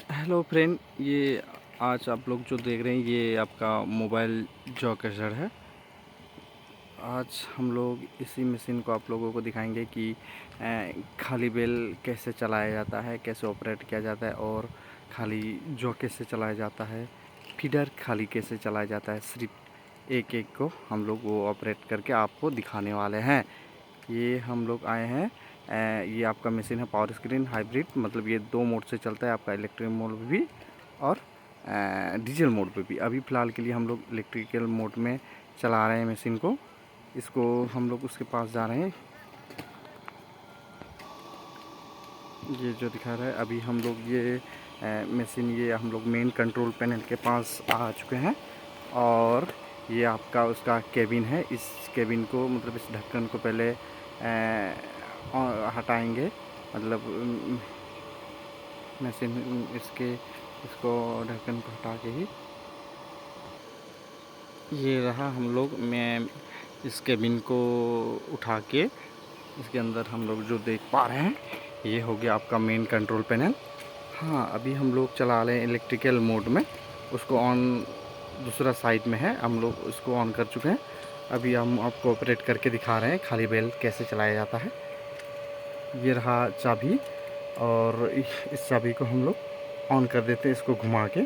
Hello friend, ये आज आप लोग जो देख रहे हैं ये आपका मोबाइल जॉ कैचर है। आज हम लोग इसी मशीन को आप लोगों को दिखाएंगे कि खाली बेल कैसे चलाया जाता है, कैसे ऑपरेट किया जाता है और खाली जॉ कैसे चलाया जाता है, फीडर खाली कैसे चलाया जाता है। सिर्फ एक एक को हम लोग वो ऑपरेट करके आपको दिखाने वाले हैं। ये हम लोग आए हैं, ये आपका मशीन है पावर स्क्रीन हाइब्रिड, मतलब ये दो मोड से चलता है, आपका इलेक्ट्रिक मोड पे भी और डीजल मोड पे भी। अभी फ़िलहाल के लिए हम लोग इलेक्ट्रिकल मोड में चला रहे हैं मशीन को। इसको हम लोग उसके पास जा रहे हैं, ये जो दिखा रहा है। अभी हम लोग ये मशीन, ये हम लोग मेन कंट्रोल पैनल के पास आ चुके हैं और ये आपका उसका केबिन है। इस केबिन को, मतलब इस ढक्कन को पहले हटाएंगे, मतलब मशीन इसको ढक्कन को हटा के ही ये रहा। हम लोग मैं इस केबिन को उठा के इसके अंदर हम लोग जो देख पा रहे हैं ये हो गया आपका मेन कंट्रोल पैनल। हाँ, अभी हम लोग चला रहे हैं इलेक्ट्रिकल मोड में, उसको ऑन दूसरा साइड में है, हम लोग उसको ऑन कर चुके हैं। अभी हम आपको ऑपरेट करके दिखा रहे हैं खाली बेल कैसे चलाया जाता है। ये रहा चाबी और इस चाबी को हम लोग ऑन कर देते हैं, इसको घुमा के।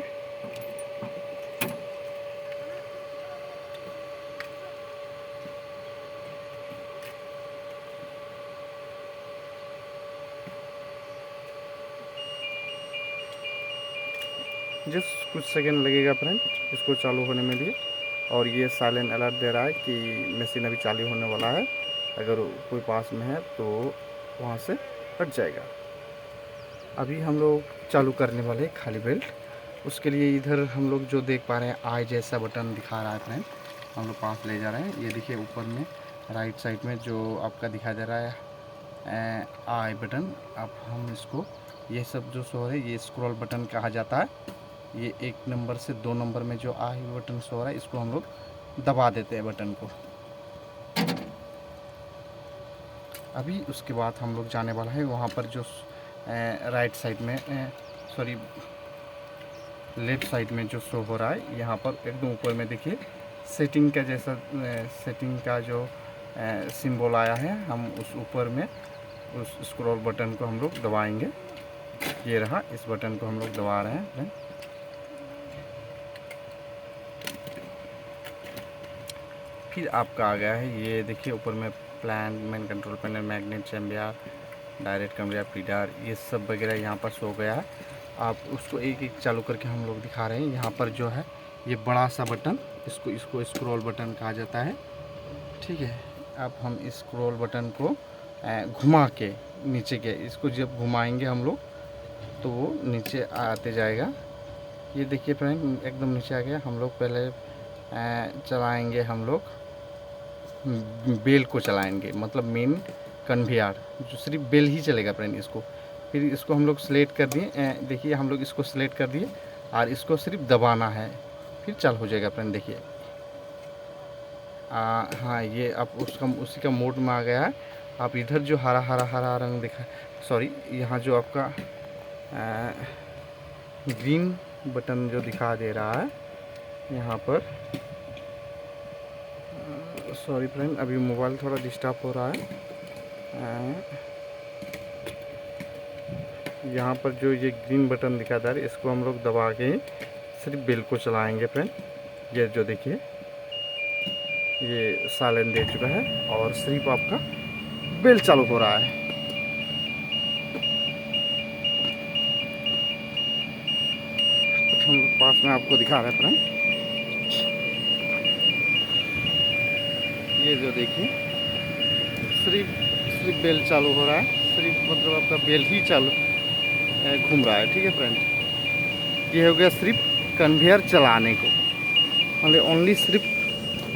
जस्ट कुछ सेकंड लगेगा फ्रेंड इसको चालू होने में लिए। और ये साइलेंट अलर्ट दे रहा है कि मशीन अभी चालू होने वाला है, अगर कोई पास में है तो वहाँ से हट जाएगा। अभी हम लोग चालू करने वाले खाली बेल्ट। उसके लिए इधर हम लोग जो देख पा रहे हैं आई जैसा बटन दिखा रहा है फ्रेंड, हम लोग पास ले जा रहे हैं। ये देखिए ऊपर में राइट साइड में जो आपका दिखाई दे रहा है आई बटन। अब हम इसको, ये सब जो शो है ये स्क्रॉल बटन कहा जाता है। ये 1 नंबर से 2 नंबर में जो आई बटन शो रहा है इसको हम लोग दबा देते हैं बटन को। अभी उसके बाद हम लोग जाने वाला है वहाँ पर जो राइट साइड में, सॉरी लेफ़्ट साइड में जो शो हो रहा है, यहाँ पर एकदम ऊपर में देखिए सेटिंग का जैसा सेटिंग का जो सिंबल आया है, हम उस ऊपर में उस स्क्रॉल बटन को हम लोग दबाएंगे। ये रहा, इस बटन को हम लोग दबा रहे हैं। फिर आपका आ गया है, ये देखिए ऊपर में plan, main control panel, magnet, chamber, direct conveyor, feeder, ये सब वगैरह यहाँ पर शो गया है। आप उसको एक एक चालू करके हम लोग दिखा रहे हैं। यहाँ पर जो है ये बड़ा सा बटन, इसको स्क्रॉल बटन कहा जाता है, ठीक है। अब हम इस स्क्रॉल बटन को घुमा के नीचे के, इसको जब घुमाएंगे हम लोग तो वो नीचे आते जाएगा। ये देखिए फ्रेंड एकदम नीचे आ गया। हम लोग पहले चलाएंगे, हम लोग बेल को चलाएंगे, मतलब मेन कन्वेयर जो सिर्फ बेल ही चलेगा फ्रेंड। इसको फिर इसको हम लोग सेलेक्ट कर दिए, देखिए हम लोग इसको सेलेक्ट कर दिए और इसको सिर्फ दबाना है, फिर चालू हो जाएगा फ्रेंड। देखिए हाँ, ये अब उसी का मोड में आ गया है। आप इधर जो हरा हरा हरा रंग दिखा, सॉरी यहाँ जो आपका ग्रीन बटन जो दिखा दे रहा है यहाँ पर, सॉरी फ्रेंड अभी मोबाइल थोड़ा डिस्टर्ब हो रहा है। यहाँ पर जो ये ग्रीन बटन दिखाता है इसको हम लोग दबा के सिर्फ बेल को चलाएंगे फ्रेंड। ये जो देखिए ये साइलेंट दे चुका है और सिर्फ आपका बेल चालू हो रहा है। हम लोग पास में आपको दिखा रहे हैं फ्रेंड, ये जो देखिए सिर्फ बेल चालू हो रहा है, सिर्फ मतलब आपका बेल ही चालू घूम रहा है, ठीक है फ्रेंड। ये हो गया सिर्फ कन्वेयर चलाने को, मतलब ओनली सिर्फ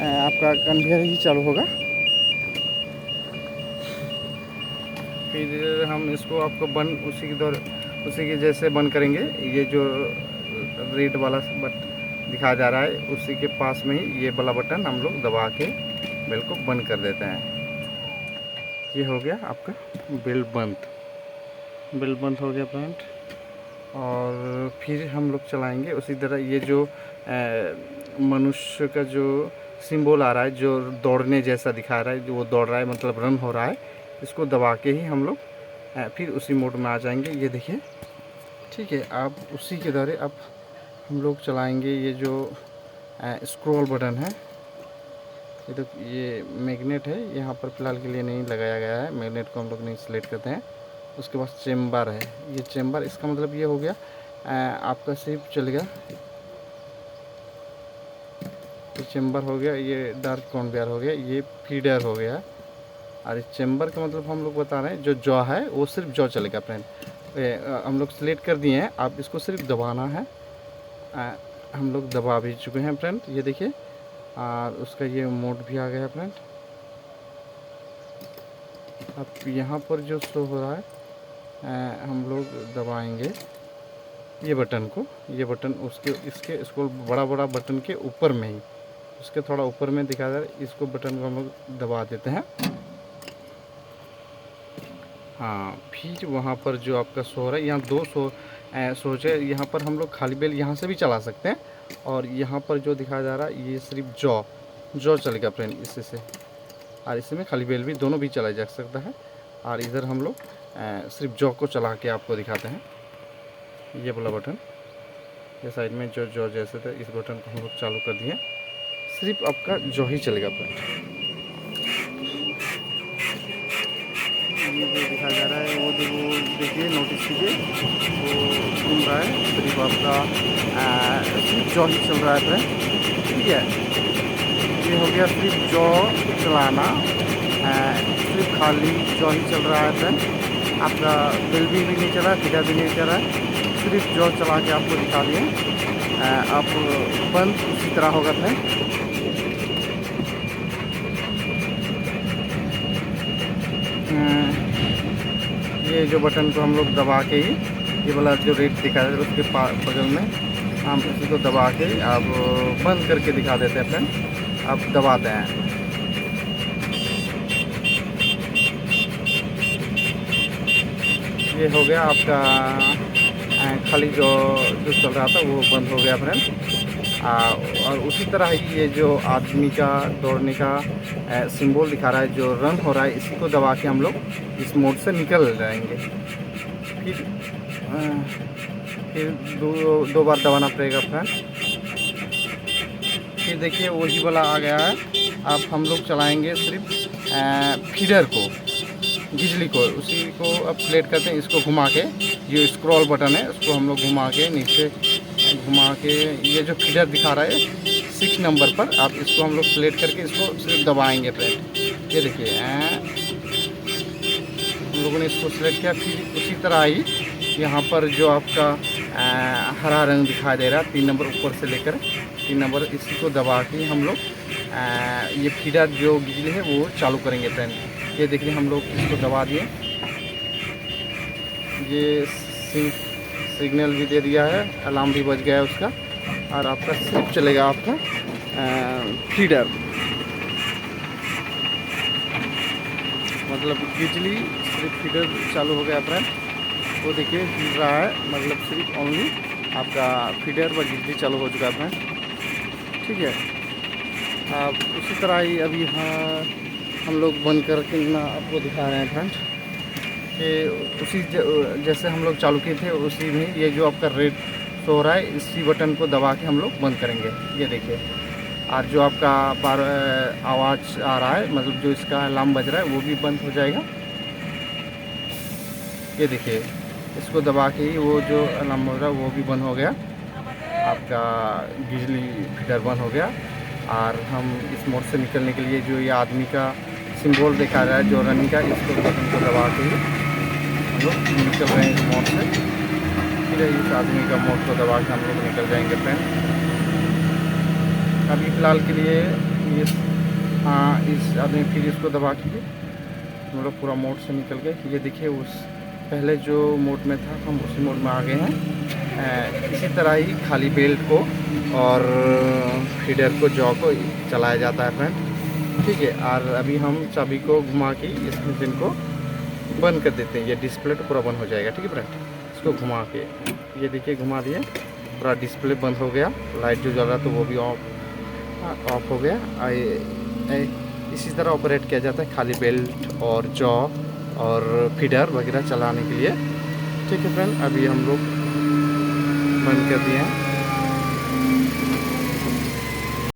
आपका कन्वेयर ही चालू होगा। फिर हम इसको आपको बंद उसी के जैसे बंद करेंगे। ये जो रेड वाला दिखाया जा रहा है उसी के पास में ही ये वाला बटन हम लोग दबा के बेल को बंद कर देते हैं। ये हो गया आपका बेल बंद हो गया फ्रेंड। और फिर हम लोग चलाएंगे उसी तरह। ये जो मनुष्य का जो सिंबल आ रहा है, जो दौड़ने जैसा दिखा रहा है, जो वो दौड़ रहा है मतलब रन हो रहा है, इसको दबा के ही हम लोग फिर उसी मोड में आ जाएंगे। ये देखिए, ठीक है। आप उसी के द्वारा अब हम लोग चलाएंगे ये जो स्क्रॉल बटन है। ये तो ये मैग्नेट है, यहाँ पर फ़िलहाल के लिए नहीं लगाया गया है, मैग्नेट को हम लोग नहीं सिलेक्ट करते हैं। उसके बाद चेम्बर है, ये चेम्बर, इसका मतलब ये हो गया आपका सिर्फ चलेगा, ये चेम्बर हो गया, ये डार्क कन्वेयर हो गया, ये फीडर हो गया। और इस चेम्बर का मतलब हम लोग बता रहे हैं जो जॉ है वो सिर्फ जॉ चलेगा फ्रेंड। हम लोग सिलेक्ट कर दिए हैं, आप इसको सिर्फ दबाना है। हम लोग दबा भी चुके हैं फ्रेंड, ये देखिए। और उसका ये मोड भी आ गया है फ्रेंड। अब यहाँ पर जो शो हो रहा है हम लोग दबाएंगे ये बटन को, ये बटन उसके इसको बड़ा बटन के ऊपर में ही, उसके थोड़ा ऊपर में दिखा दे, इसको बटन को हम लोग दबा देते हैं। हाँ, फिर वहाँ पर जो आपका शो हो रहा है, यहाँ दो सोच है। यहाँ पर हम लोग खाली बेल यहाँ से भी चला सकते हैं, और यहाँ पर जो दिखाया जा रहा है ये सिर्फ जॉ चलेगा फ्रेंड इससे से, और इसमें खाली बेल भी दोनों भी चला जा सकता है। और इधर हम लोग सिर्फ जॉ को चला के आपको दिखाते हैं। ये वाला बटन, ये साइड में जो जैसे थे, इस बटन को हम लोग चालू कर दिए, सिर्फ आपका जॉ ही चलेगा फ्रेंड। ये जो दिखाया जा रहा है वो देखिए, नोटिस कीजिए, वो घूम रहा है, सिर्फ आपका सिर्फ जॉ ही चल रहा है फ्रेंड, ठीक है। ये हो गया सिर्फ जॉ चलाना, सिर्फ खाली जॉ ही चल रहा है फ्रेंड। आपका बेल भी नहीं चला, फीडर भी नहीं चल रहा है, सिर्फ जॉ चला के आपको दिखा दिए। आप बंद उसी तरह होगा फ्रेंड। ये जो बटन को हम लोग दबा के ही, ये वाला जो रेड दिखा रहा है उसके बगल में हम इसी को दबा के आप बंद करके दिखा देते हैं फ्रेंड। आप दबाते हैं, ये हो गया आपका खाली जो चल रहा था वो बंद हो गया फ्रेंड। और उसी तरह ही ये जो आदमी का दौड़ने का सिंबल दिखा रहा है, जो रन हो रहा है, इसी को दबा के हम लोग इस मोड से निकल जाएंगे। फिर दो बार दबाना पड़ेगा फ्रेंड। फिर देखिए वही वाला आ गया है। अब हम लोग चलाएंगे सिर्फ फीडर को, बिजली को, उसी को अब प्लेट करते हैं। इसको घुमा के, ये स्क्रॉल बटन है, उसको हम लोग घुमा के नीचे घुमा के, ये जो फीडर दिखा रहा है 6 नंबर पर, आप इसको हम लोग सिलेक्ट करके इसको सिर्फ दबाएंगे फ्रेंड। ये देखिए हम लोगों ने इसको सिलेक्ट किया। फिर उसी तरह ही यहाँ पर जो आपका हरा रंग दिखाई दे रहा है 3 नंबर ऊपर से लेकर 3 नंबर, इसी को दबा के हम लोग ये फीडर जो बिजली है वो चालू करेंगे फ्रेंड। ये देखिए हम लोग इसको दबा दिए, ये सिग्नल भी दे दिया है, अलार्म भी बज गया है उसका, और आपका सिर्फ चलेगा आपका फीडर, मतलब बिजली सिर्फ फीडर चालू हो गया फ्रेंड। वो देखिए हिल रहा है, मतलब सिर्फ ओनली आपका फीडर व बिजली चालू हो चुका है फ्रेंड, ठीक है। आप उसी तरह ही अभी हम लोग बंद करके ना आपको दिखा रहे हैं फ्रेंड कि उसी जैसे हम लोग चालू किए थे उसी में ये जो आपका रेड शो हो रहा है, इसी बटन को दबा के हम लोग बंद करेंगे। ये देखिए, और जो आपका बार आवाज़ आ रहा है, मतलब जो इसका अलार्म बज रहा है वो भी बंद हो जाएगा। ये देखिए, इसको दबा के ही वो जो अलार्म हो रहा है वो भी बंद हो गया, आपका बिजली फीडर बंद हो गया। और हम इस मोड से निकलने के लिए जो ये आदमी का सिंबल दिखा रहा है जो रनिंग का, इसको बटन को दबा के ही हम लोग निकल रहे हैं इस मोड से। फिर इस आदमी का मोड को दबा के हम लोग निकल जाएंगे फ्रेंड। अभी फ़िलहाल के लिए इस आदमी, फिर इसको दबा के हम लोग पूरा मोड से निकल गए। ये देखिए, उस पहले जो मोड में था हम उसी मोड में आ गए हैं। इसी तरह ही खाली बेल्ट को और फीडर को, जॉ को चलाया जाता है फ्रेंड, ठीक है। और अभी हम चाबी को घुमा के इस मशीन को बंद कर देते हैं, ये डिस्प्ले तो पूरा बंद हो जाएगा, ठीक है फ्रेंड। इसको घुमा के, ये देखिए घुमा दिए, पूरा डिस्प्ले बंद हो गया, लाइट जो जल रहा तो वो भी ऑफ हो गया। इसी तरह ऑपरेट किया जाता है खाली बेल्ट और जॉ और फीडर वगैरह चलाने के लिए। ठीक है फ्रेंड, अभी हम लोग बंद कर दिए हैं।